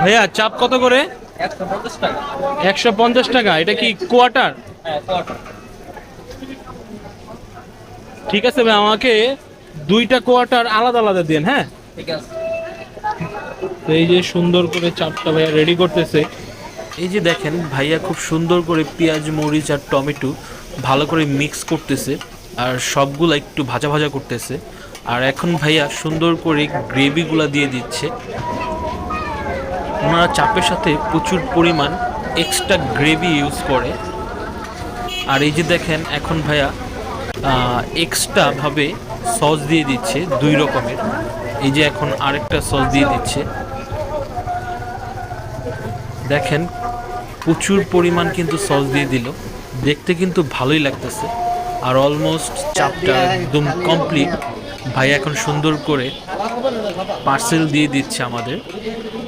ভাইয়া চাপ কত করে? 150 টাকা। 150 টাকা। এটা কি কোয়ার্টার? হ্যাঁ, কোয়ার্টার। ঠিক আছে ভাই, আমাকে দুইটা কোয়ার্টার আলাদা আলাদা দিন, হ্যাঁ। ঠিক আছে। তো এই যে সুন্দর করে চাপটা ভাইয়া রেডি করতেছে। এই যে দেখেন ভাইয়া খুব সুন্দর করে পেঁয়াজ মরিচ আর টমেটো ভালো করে মিক্স করতেছে, আর সবগুলা একটু ভাজা ভাজা করতেছে। আর এখন ভাইয়া সুন্দর করে গ্রেভিগুলা দিয়ে দিচ্ছে। ওনারা চাপের সাথে প্রচুর পরিমাণ এক্সট্রা গ্রেভি ইউজ করে। আর এই যে দেখেন এখন ভাইয়া এক্সট্রা ভাবে সস দিয়ে দিচ্ছে 2 রকমের। এই যে এখন আরেকটা সস দিয়ে দিচ্ছে। দেখেন প্রচুর পরিমাণ কিন্তু সস দিয়ে দিল, দেখতে কিন্তু ভালোই লাগতেছে। আর অলমোস্ট চাপটা একদম কমপ্লিট। ভাই এখন সুন্দর করে পার্সেল দিয়ে দিচ্ছে আমাদের।